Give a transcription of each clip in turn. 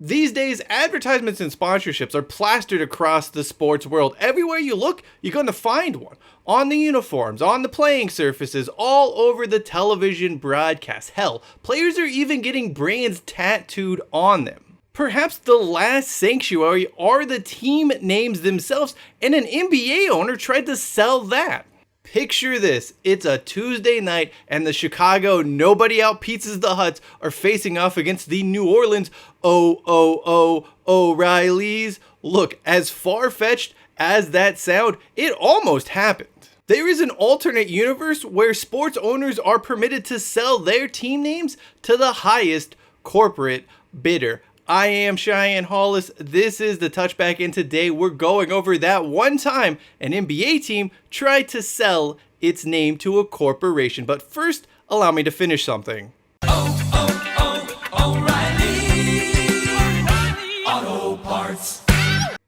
These days, advertisements and sponsorships are plastered across the sports world. Everywhere you look, you're going to find one. On the uniforms, on the playing surfaces, all over the television broadcast. Hell, players are even getting brands tattooed on them. Perhaps the last sanctuary are the team names themselves, and an NBA owner tried to sell that. Picture this, it's a Tuesday night and the Chicago Nobody Out Pizzas the Huts are facing off against the New Orleans O'Reillys. Look, as far-fetched as that sound, it almost happened. There is an alternate universe where sports owners are permitted to sell their team names to the highest corporate bidder. I am Cheyenne Hollis, this is the Touchback, and today we're going over that one time an NBA team tried to sell its name to a corporation. But first, allow me to finish something. O'Reilly Auto Parts.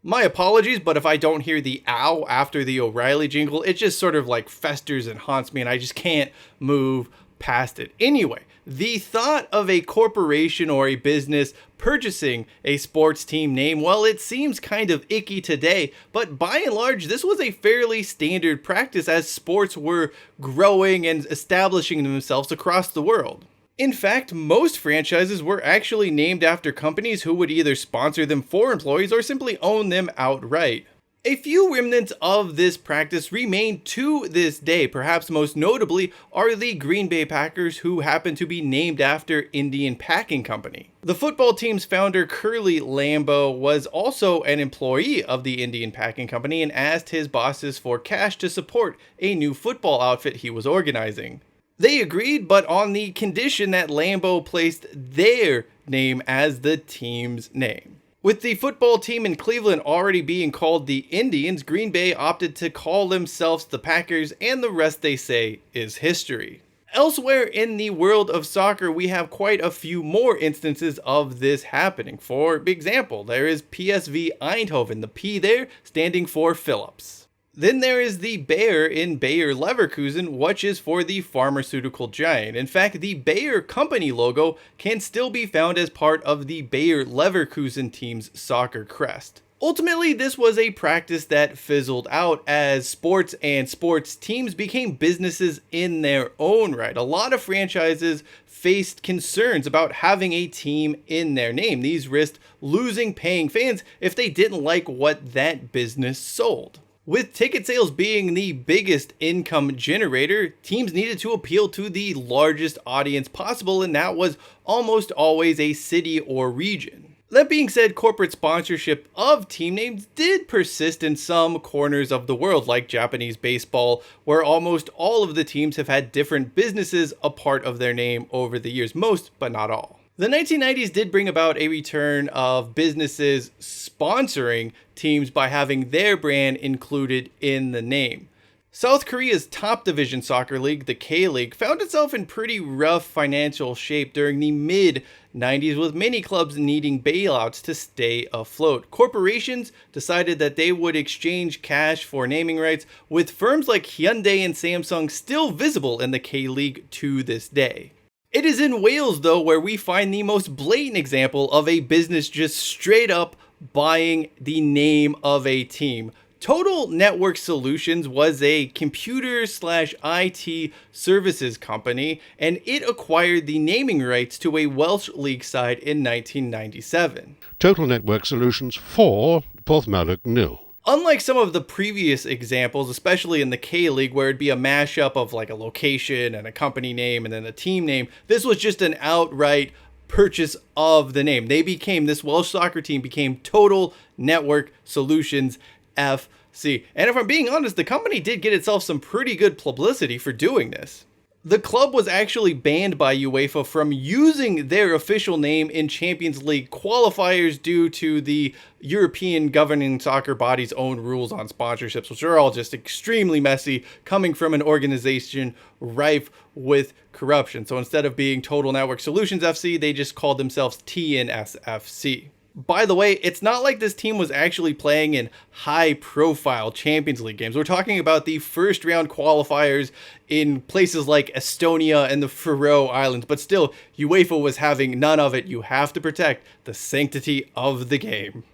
My apologies, but if I don't hear the ow after the O'Reilly jingle, it just sort of like festers and haunts me and I just can't move past it. Anyway, the thought of a corporation or a business purchasing a sports team name, well, it seems kind of icky today, but by and large, this was a fairly standard practice as sports were growing and establishing themselves across the world. In fact, most franchises were actually named after companies who would either sponsor them for employees or simply own them outright. A few remnants of this practice remain to this day. Perhaps most notably are the Green Bay Packers, who happen to be named after Indian Packing Company. The football team's founder, Curly Lambeau, was also an employee of the Indian Packing Company and asked his bosses for cash to support a new football outfit he was organizing. They agreed, but on the condition that Lambeau placed their name as the team's name. With the football team in Cleveland already being called the Indians, Green Bay opted to call themselves the Packers, and the rest, they say, is history. Elsewhere in the world of soccer, we have quite a few more instances of this happening. For example, there is PSV Eindhoven, the P there standing for Phillips. Then there is the Bayer in Bayer Leverkusen, which is for the pharmaceutical giant. In fact, the Bayer company logo can still be found as part of the Bayer Leverkusen team's soccer crest. Ultimately, this was a practice that fizzled out as sports and sports teams became businesses in their own right. A lot of franchises faced concerns about having a team in their name. These risked losing paying fans if they didn't like what that business sold. With ticket sales being the biggest income generator, teams needed to appeal to the largest audience possible, and that was almost always a city or region. That being said, corporate sponsorship of team names did persist in some corners of the world, like Japanese baseball, where almost all of the teams have had different businesses a part of their name over the years, most but not all. The 1990s did bring about a return of businesses sponsoring teams by having their brand included in the name. South Korea's top division soccer league, the K-League, found itself in pretty rough financial shape during the mid-90s, with many clubs needing bailouts to stay afloat. Corporations decided that they would exchange cash for naming rights, with firms like Hyundai and Samsung still visible in the K-League to this day. It is in Wales, though, where we find the most blatant example of a business just straight up buying the name of a team. Total Network Solutions was a computer/IT services company, and it acquired the naming rights to a Welsh league side in 1997. Total Network Solutions 4, Porthmadog 0. Unlike some of the previous examples, especially in the K-League, where it'd be a mashup of like a location and a company name and then a team name, this was just an outright purchase of the name. This Welsh soccer team became Total Network Solutions FC. And if I'm being honest, the company did get itself some pretty good publicity for doing this. The club was actually banned by UEFA from using their official name in Champions League qualifiers due to the European governing soccer body's own rules on sponsorships, which are all just extremely messy, coming from an organization rife with corruption. So instead of being Total Network Solutions FC, they just called themselves TNSFC. By the way, it's not like this team was actually playing in high-profile Champions League games. We're talking about the first-round qualifiers in places like Estonia and the Faroe Islands, but still, UEFA was having none of it. You have to protect the sanctity of the game.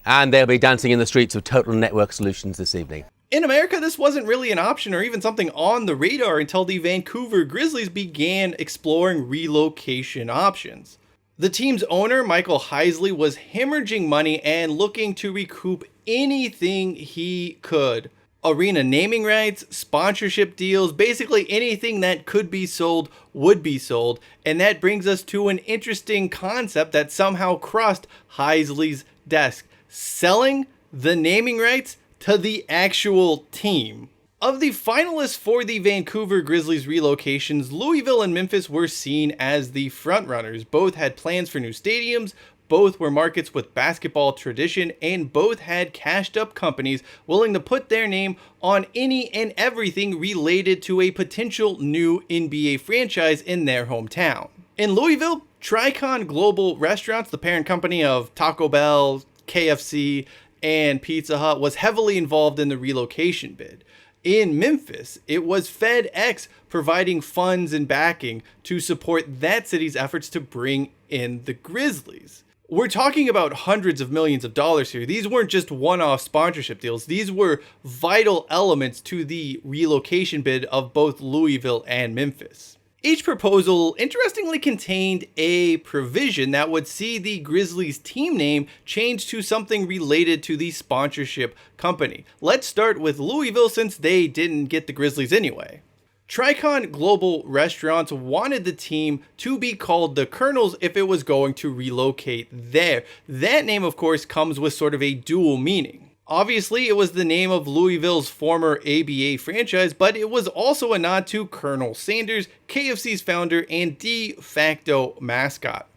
And they'll be dancing in the streets of Total Network Solutions this evening. In America, this wasn't really an option or even something on the radar until the Vancouver Grizzlies began exploring relocation options. The team's owner, Michael Heisley, was hemorrhaging money and looking to recoup anything he could. Arena naming rights, sponsorship deals, basically anything that could be sold would be sold. And that brings us to an interesting concept that somehow crossed Heisley's desk: selling the naming rights to the actual team. Of the finalists for the Vancouver Grizzlies relocations, Louisville and Memphis were seen as the frontrunners. Both had plans for new stadiums, both were markets with basketball tradition, and both had cashed up companies willing to put their name on any and everything related to a potential new NBA franchise in their hometown. In Louisville, Trion Global Restaurants, the parent company of Taco Bell, KFC, and Pizza Hut, was heavily involved in the relocation bid. In Memphis, it was FedEx providing funds and backing to support that city's efforts to bring in the Grizzlies. We're talking about hundreds of millions of dollars here. These weren't just one-off sponsorship deals. These were vital elements to the relocation bid of both Louisville and Memphis. Each proposal interestingly contained a provision that would see the Grizzlies team name changed to something related to the sponsorship company. Let's start with Louisville since they didn't get the Grizzlies anyway. Trion Global Restaurants wanted the team to be called the Colonels if it was going to relocate there. That name, of course, comes with sort of a dual meaning. Obviously, it was the name of Louisville's former ABA franchise, but it was also a nod to Colonel Sanders, KFC's founder and de facto mascot.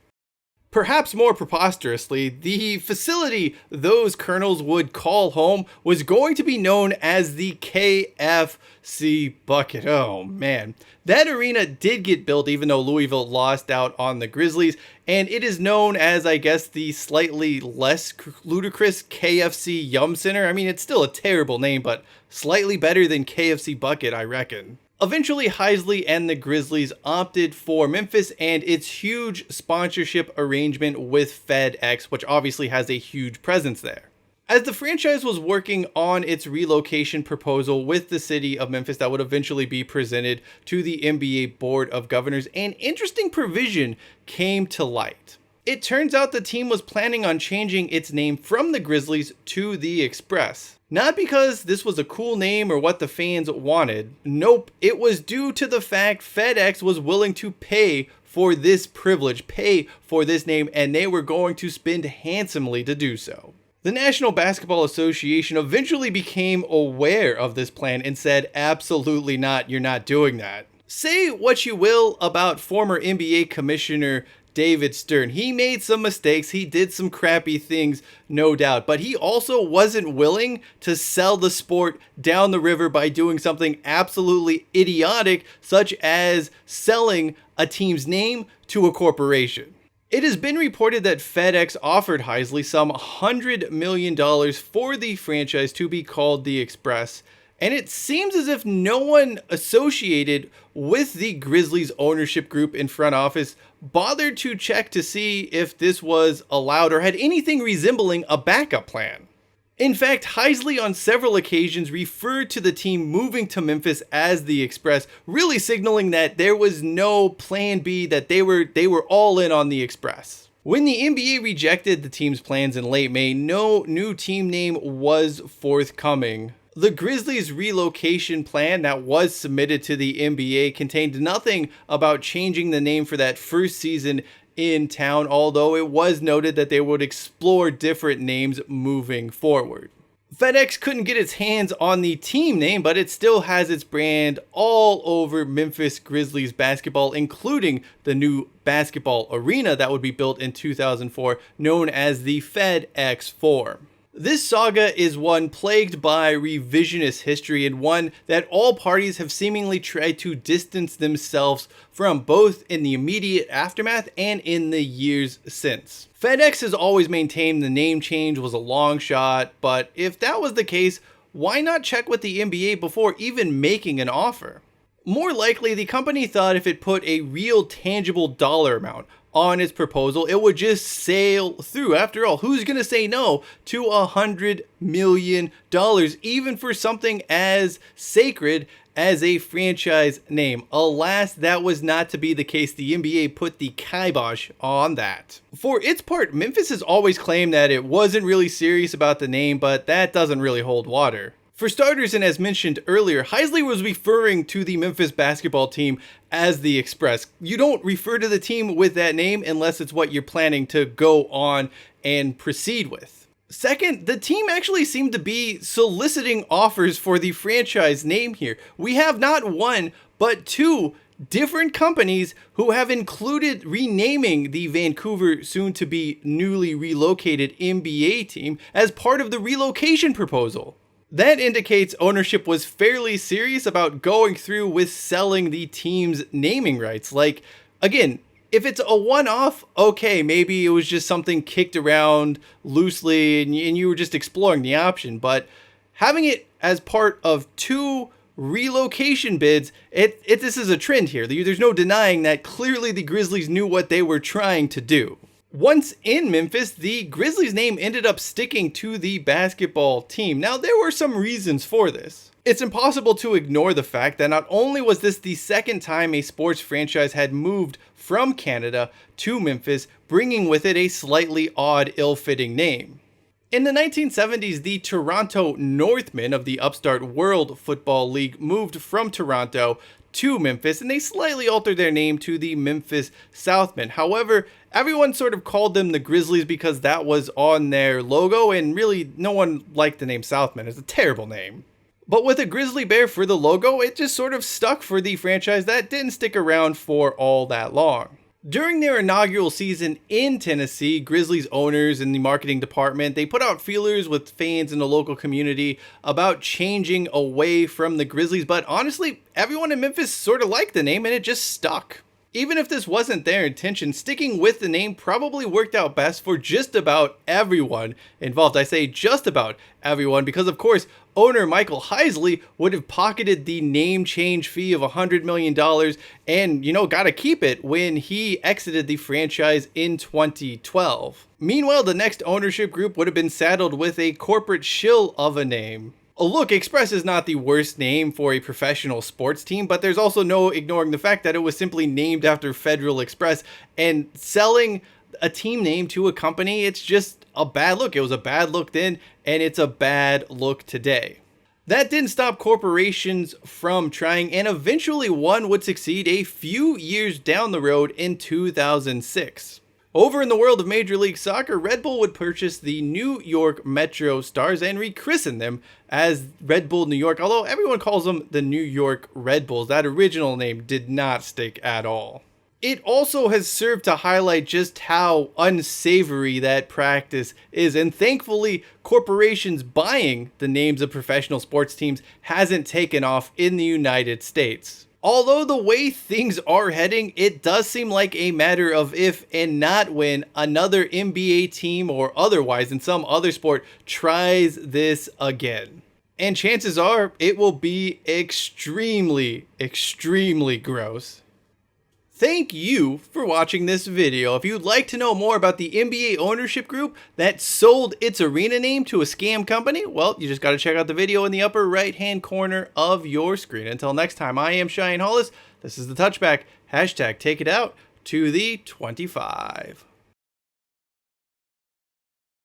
Perhaps more preposterously, the facility those colonels would call home was going to be known as the KFC Bucket. Oh man. That arena did get built even though Louisville lost out on the Grizzlies, and it is known as, I guess, the slightly less ludicrous KFC Yum Center. I mean, it's still a terrible name, but slightly better than KFC Bucket, I reckon. Eventually, Heisley and the Grizzlies opted for Memphis and its huge sponsorship arrangement with FedEx, which obviously has a huge presence there. As the franchise was working on its relocation proposal with the city of Memphis that would eventually be presented to the NBA Board of Governors, an interesting provision came to light. It turns out the team was planning on changing its name from the Grizzlies to the Express. Not because this was a cool name or what the fans wanted. Nope, it was due to the fact FedEx was willing to pay for this privilege, pay for this name, and they were going to spend handsomely to do so. The National Basketball Association eventually became aware of this plan and said, absolutely not, you're not doing that. Say what you will about former NBA Commissioner David Stern. He made some mistakes, he did some crappy things, no doubt, but he also wasn't willing to sell the sport down the river by doing something absolutely idiotic, such as selling a team's name to a corporation. It has been reported that FedEx offered Heisley some $100 million for the franchise to be called the Express, and it seems as if no one associated with the Grizzlies ownership group in front office bothered to check to see if this was allowed or had anything resembling a backup plan. In fact, Heisley on several occasions referred to the team moving to Memphis as the Express, really signaling that there was no plan B, that they were all in on the Express. When the NBA rejected the team's plans in late May, no new team name was forthcoming. The Grizzlies' relocation plan that was submitted to the NBA contained nothing about changing the name for that first season in town, although it was noted that they would explore different names moving forward. FedEx couldn't get its hands on the team name, but it still has its brand all over Memphis Grizzlies basketball, including the new basketball arena that would be built in 2004, known as the FedEx Forum. This saga is one plagued by revisionist history and one that all parties have seemingly tried to distance themselves from, both in the immediate aftermath and in the years since. FedEx has always maintained the name change was a long shot, but if that was the case, why not check with the NBA before even making an offer? More likely, the company thought if it put a real tangible dollar amount on its proposal, it would just sail through. After all, who's going to say no to $100 million, even for something as sacred as a franchise name? Alas, that was not to be the case. The NBA put the kibosh on that. For its part, Memphis has always claimed that it wasn't really serious about the name, but that doesn't really hold water. For starters, and as mentioned earlier, Heisley was referring to the Memphis basketball team as the Express. You don't refer to the team with that name unless it's what you're planning to go on and proceed with. Second, the team actually seemed to be soliciting offers for the franchise name here. We have not one, but two different companies who have included renaming the Vancouver, soon-to-be newly relocated NBA team as part of the relocation proposal. That indicates ownership was fairly serious about going through with selling the team's naming rights. Like, again, if it's a one-off, okay, maybe it was just something kicked around loosely and you were just exploring the option. But having it as part of two relocation bids, this is a trend here. There's no denying that clearly the Grizzlies knew what they were trying to do. Once in Memphis, the Grizzlies name ended up sticking to the basketball team. Now, there were some reasons for this. It's impossible to ignore the fact that not only was this the second time a sports franchise had moved from Canada to Memphis, bringing with it a slightly odd, ill-fitting name. In the 1970s, the Toronto Northmen of the upstart World Football League moved from Toronto to Memphis, and they slightly altered their name to the Memphis Southmen. However, everyone sort of called them the Grizzlies because that was on their logo, and really no one liked the name Southmen. It's a terrible name. But with a grizzly bear for the logo, it just sort of stuck for the franchise that didn't stick around for all that long. During their inaugural season in Tennessee, Grizzlies owners and the marketing department, they put out feelers with fans in the local community about changing away from the Grizzlies, but honestly, everyone in Memphis sort of liked the name and it just stuck. Even if this wasn't their intention, sticking with the name probably worked out best for just about everyone involved. I say just about everyone because, of course, owner Michael Heisley would have pocketed the name change fee of $100 million and, got to keep it when he exited the franchise in 2012. Meanwhile, the next ownership group would have been saddled with a corporate shill of a name. Look, Express is not the worst name for a professional sports team, but there's also no ignoring the fact that it was simply named after Federal Express, and selling a team name to a company, it's just a bad look. It was a bad look then, and it's a bad look today. That didn't stop corporations from trying, and eventually one would succeed a few years down the road in 2006. Over in the world of Major League Soccer, Red Bull would purchase the New York Metro Stars and rechristen them as Red Bull New York, although everyone calls them the New York Red Bulls. That original name did not stick at all. It also has served to highlight just how unsavory that practice is, and thankfully, corporations buying the names of professional sports teams hasn't taken off in the United States. Although the way things are heading, it does seem like a matter of if and not when another NBA team or otherwise in some other sport tries this again. And chances are it will be extremely, extremely gross. Thank you for watching this video. If you'd like to know more about the NBA ownership group that sold its arena name to a scam company, well, you just got to check out the video in the upper right-hand corner of your screen. Until next time, I am Trion Hollis. This is the Touchback. #take it out to the 25.